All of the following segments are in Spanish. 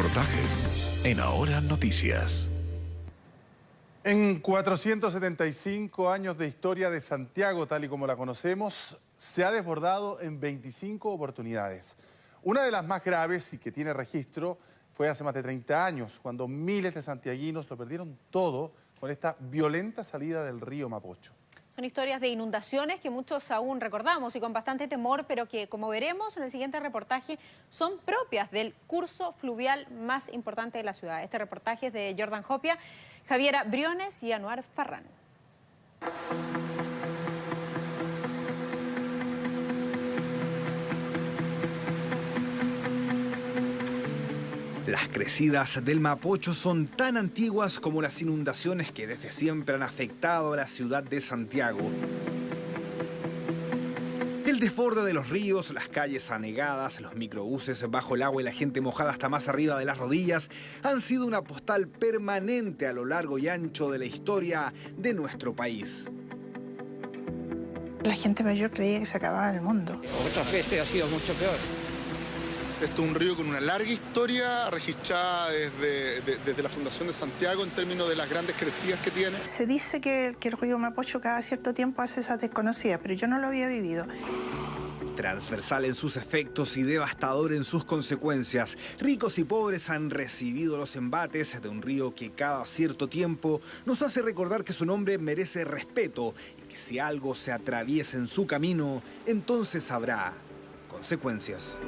Reportajes en Ahora Noticias. En 475 años de historia de Santiago, tal y como la conocemos, se ha desbordado en 25 oportunidades. Una de las más graves y que tiene registro fue hace más de 30 años, cuando miles de santiaguinos lo perdieron todo con esta violenta salida del río Mapocho. Son historias de inundaciones que muchos aún recordamos y con bastante temor, pero que, como veremos en el siguiente reportaje, son propias del curso fluvial más importante de la ciudad. Este reportaje es de Jordan Hopia, Javiera Briones y Anuar Farrán. Las crecidas del Mapocho son tan antiguas como las inundaciones que desde siempre han afectado a la ciudad de Santiago. El desborde de los ríos, las calles anegadas, los microbuses bajo el agua y la gente mojada hasta más arriba de las rodillas han sido una postal permanente a lo largo y ancho de la historia de nuestro país. La gente mayor creía que se acababa el mundo. Otras veces ha sido mucho peor. Esto es un río con una larga historia registrada desde la fundación de Santiago en términos de las grandes crecidas que tiene. Se dice que el río Mapocho cada cierto tiempo hace esas desconocidas, pero yo no lo había vivido. Transversal en sus efectos y devastador en sus consecuencias, ricos y pobres han recibido los embates de un río que cada cierto tiempo nos hace recordar que su nombre merece respeto y que si algo se atraviesa en su camino, entonces habrá consecuencias.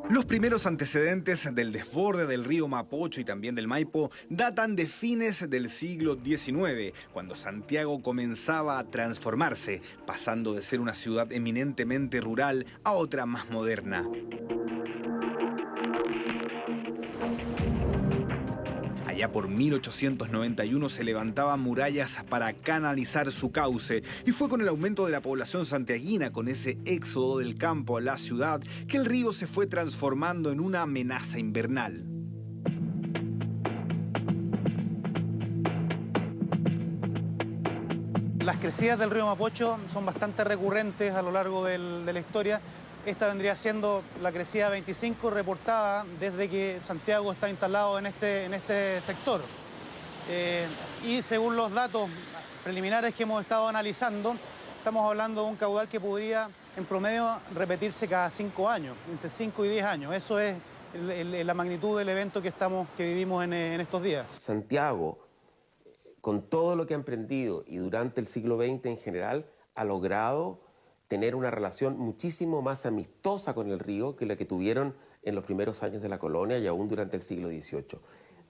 Los primeros antecedentes del desborde del río Mapocho y también del Maipo datan de fines del siglo XIX, cuando Santiago comenzaba a transformarse, pasando de ser una ciudad eminentemente rural a otra más moderna. Allá por 1891 se levantaban murallas para canalizar su cauce y fue con el aumento de la población santiaguina, con ese éxodo del campo a la ciudad, que el río se fue transformando en una amenaza invernal. Las crecidas del río Mapocho son bastante recurrentes a lo largo de la historia. Esta vendría siendo la crecida 25 reportada desde que Santiago está instalado en este sector. Y según los datos preliminares que hemos estado analizando, estamos hablando de un caudal que podría en promedio repetirse cada 5 años, entre 5 y 10 años. Eso es la magnitud del evento que vivimos en estos días. Santiago, con todo lo que ha emprendido y durante el siglo XX en general, ha logrado tener una relación muchísimo más amistosa con el río que la que tuvieron en los primeros años de la colonia y aún durante el siglo XVIII.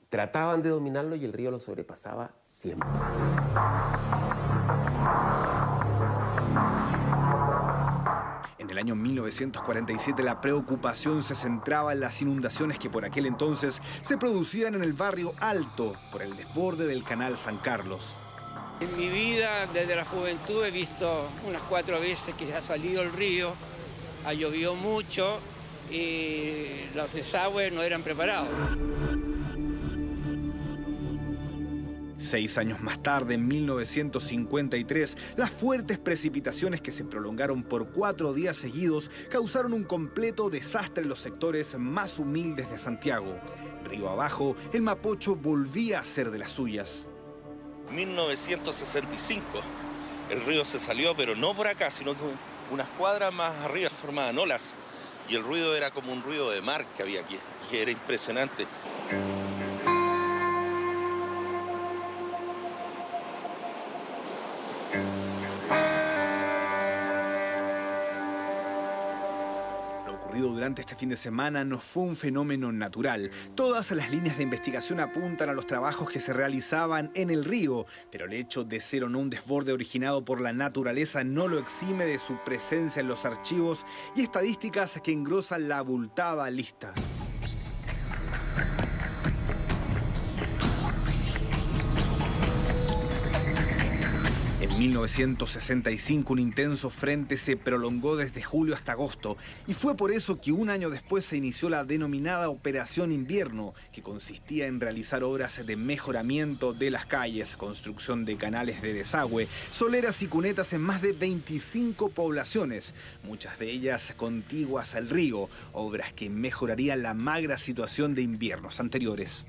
Trataban de dominarlo y el río lo sobrepasaba siempre. En el año 1947 la preocupación se centraba en las inundaciones que por aquel entonces se producían en el barrio Alto por el desborde del canal San Carlos. En mi vida, desde la juventud, he visto unas 4 veces que ha salido el río, ha llovido mucho y los desagües no eran preparados. 6 años más tarde, en 1953, las fuertes precipitaciones que se prolongaron por 4 días seguidos causaron un completo desastre en los sectores más humildes de Santiago. Río abajo, el Mapocho volvía a ser de las suyas. 1965, el río se salió, pero no por acá, sino que unas cuadras más arriba formaban olas y el ruido era como un ruido de mar que había aquí, que era impresionante. Durante este fin de semana no fue un fenómeno natural. Todas las líneas de investigación apuntan a los trabajos que se realizaban en el río, pero el hecho de ser o no un desborde originado por la naturaleza no lo exime de su presencia en los archivos y estadísticas que engrosan la abultada lista. En En 1965 un intenso frente se prolongó desde julio hasta agosto y fue por eso que un año después se inició la denominada Operación Invierno, que consistía en realizar obras de mejoramiento de las calles, construcción de canales de desagüe, soleras y cunetas en más de 25 poblaciones, muchas de ellas contiguas al río, obras que mejorarían la magra situación de inviernos anteriores.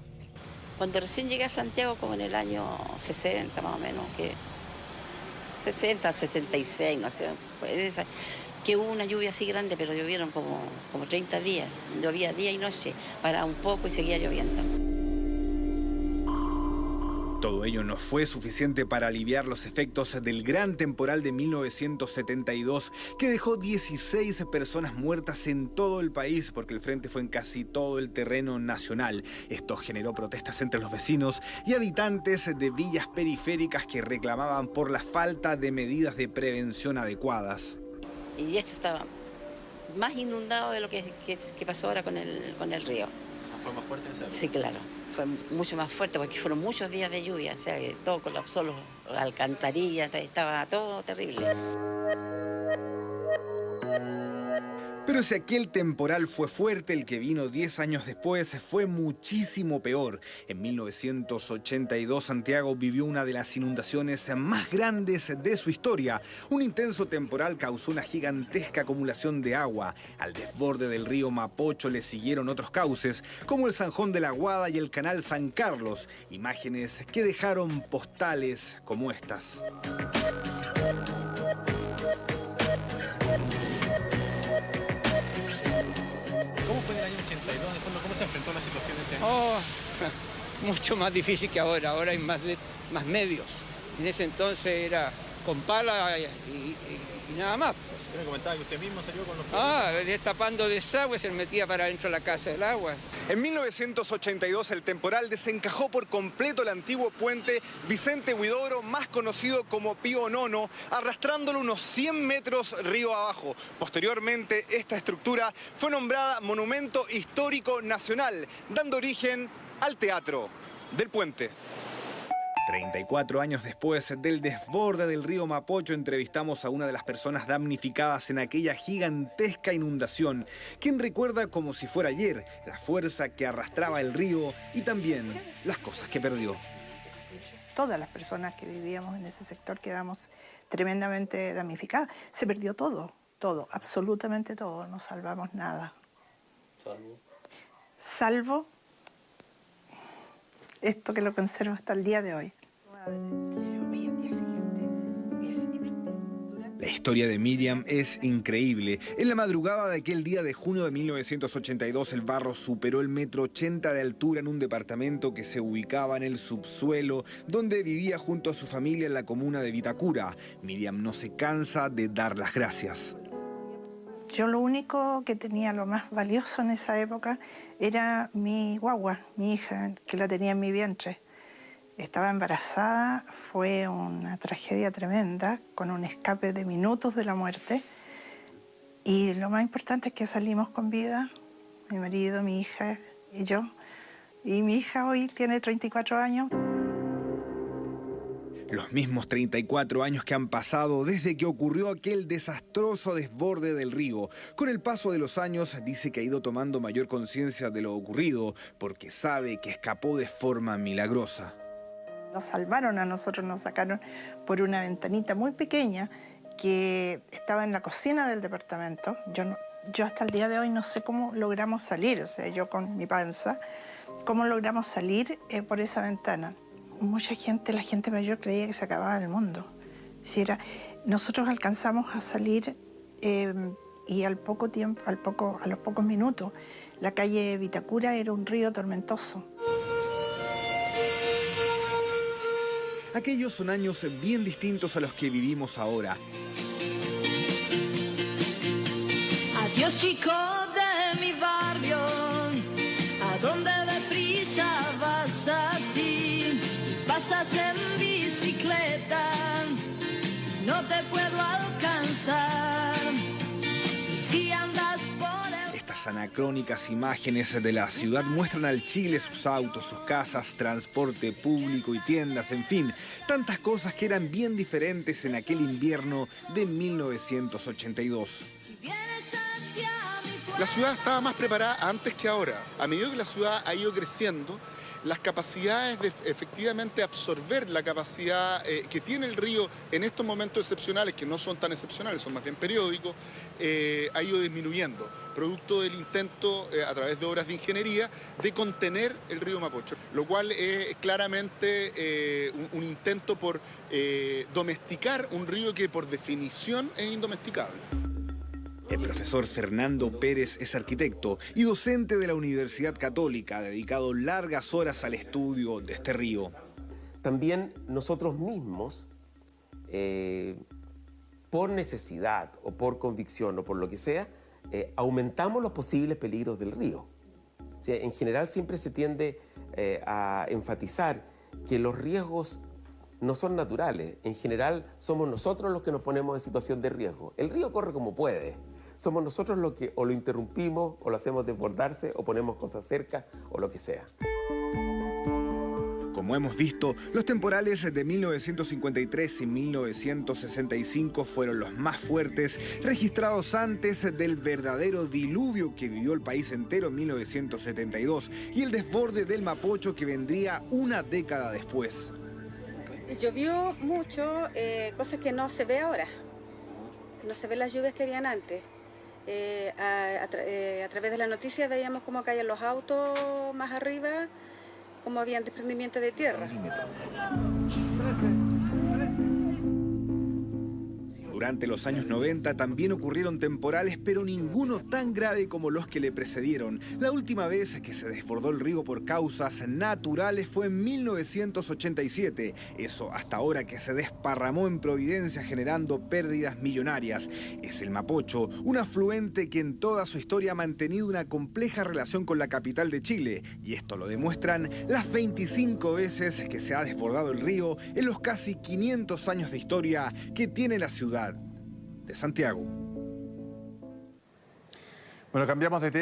Cuando recién llegué a Santiago, como en el año 60 más o menos, que 60, 66, no sé, que hubo una lluvia así grande, pero llovieron como 30 días. Llovía día y noche, para un poco y seguía lloviendo. Todo ello no fue suficiente para aliviar los efectos del gran temporal de 1972, que dejó 16 personas muertas en todo el país, porque el frente fue en casi todo el terreno nacional. Esto generó protestas entre los vecinos y habitantes de villas periféricas que reclamaban por la falta de medidas de prevención adecuadas. Y esto estaba más inundado de lo que pasó ahora con el río. ¿Fue más fuerte esa época? Sí, claro. Fue mucho más fuerte porque fueron muchos días de lluvia, o sea que todo colapsó, las alcantarillas, estaba todo terrible. Pero si aquel temporal fue fuerte, el que vino 10 años después fue muchísimo peor. En 1982 Santiago vivió una de las inundaciones más grandes de su historia. Un intenso temporal causó una gigantesca acumulación de agua. Al desborde del río Mapocho le siguieron otros cauces, como el Zanjón de la Guada y el canal San Carlos. Imágenes que dejaron postales como estas. ¿Cómo fue en el año 82? En el fondo, ¿cómo se enfrentó a la situación ese año? Oh, mucho más difícil que ahora. Ahora hay más medios. En ese entonces era con pala y nada más. Usted me comentaba que usted mismo salió con los... Destapando desagüe, se metía para adentro de la casa del agua. En 1982 el temporal desencajó por completo el antiguo puente Vicente Huidobro, más conocido como Pío Nono, arrastrándolo unos 100 metros río abajo. Posteriormente, esta estructura fue nombrada Monumento Histórico Nacional, dando origen al Teatro del Puente. 34 años después del desborde del río Mapocho, entrevistamos a una de las personas damnificadas en aquella gigantesca inundación, quien recuerda como si fuera ayer la fuerza que arrastraba el río y también las cosas que perdió. Todas las personas que vivíamos en ese sector quedamos tremendamente damnificadas. Se perdió todo, todo, absolutamente todo, no salvamos nada. Salvo esto que lo conservo hasta el día de hoy. La historia de Miriam es increíble. En la madrugada de aquel día de junio de 1982, el barro superó el 1,80 m de altura en un departamento que se ubicaba en el subsuelo, donde vivía junto a su familia en la comuna de Vitacura. Miriam no se cansa de dar las gracias. Yo lo único que tenía, lo más valioso en esa época, era mi guagua, mi hija, que la tenía en mi vientre. Estaba embarazada, fue una tragedia tremenda, con un escape de minutos de la muerte. Y lo más importante es que salimos con vida, mi marido, mi hija y yo. Y mi hija hoy tiene 34 años. Los mismos 34 años que han pasado desde que ocurrió aquel desastroso desborde del río. Con el paso de los años dice que ha ido tomando mayor conciencia de lo ocurrido, porque sabe que escapó de forma milagrosa. Nos salvaron a nosotros, nos sacaron por una ventanita muy pequeña que estaba en la cocina del departamento. Yo hasta el día de hoy no sé cómo logramos salir, o sea, yo con mi panza, cómo logramos salir por esa ventana. Mucha gente, la gente mayor creía que se acababa el mundo. Nosotros alcanzamos a salir y al poco tiempo, a los pocos minutos, la calle Vitacura era un río tormentoso. Aquellos son años bien distintos a los que vivimos ahora. Adiós, chico de mi barrio, ¿a dónde deprisa vas así? Pasas en bicicleta, no te puedo alcanzar. Si andas por el... Estas Las anacrónicas imágenes de la ciudad muestran al Chile, sus autos, sus casas, transporte público y tiendas, en fin, tantas cosas que eran bien diferentes en aquel invierno de 1982. La ciudad estaba más preparada antes que ahora. A medida que la ciudad ha ido creciendo, las capacidades de efectivamente absorber la capacidad que tiene el río en estos momentos excepcionales, que no son tan excepcionales, son más bien periódicos, ha ido disminuyendo, producto del intento, a través de obras de ingeniería, de contener el río Mapocho, lo cual es claramente un intento por domesticar un río que por definición es indomesticable. El profesor Fernando Pérez es arquitecto y docente de la Universidad Católica, dedicado largas horas al estudio de este río. También nosotros mismos, por necesidad o por convicción o por lo que sea, aumentamos los posibles peligros del río. O sea, en general siempre se tiende a enfatizar que los riesgos no son naturales. En general somos nosotros los que nos ponemos en situación de riesgo. El río corre como puede. Somos nosotros los que o lo interrumpimos, o lo hacemos desbordarse, o ponemos cosas cerca, o lo que sea. Como hemos visto, los temporales de 1953 y 1965 fueron los más fuertes registrados antes del verdadero diluvio que vivió el país entero en 1972 y el desborde del Mapocho que vendría una década después. Llovió mucho, cosas que no se ve ahora. No se ven las lluvias que habían antes. A través de la noticia veíamos cómo caían los autos más arriba, cómo habían desprendimiento de tierra. Durante los años 90 también ocurrieron temporales, pero ninguno tan grave como los que le precedieron. La última vez que se desbordó el río por causas naturales fue en 1987. Eso hasta ahora que se desparramó en Providencia generando pérdidas millonarias. Es el Mapocho, un afluente que en toda su historia ha mantenido una compleja relación con la capital de Chile. Y esto lo demuestran las 25 veces que se ha desbordado el río en los casi 500 años de historia que tiene la ciudad de Santiago. Bueno, cambiamos de tema.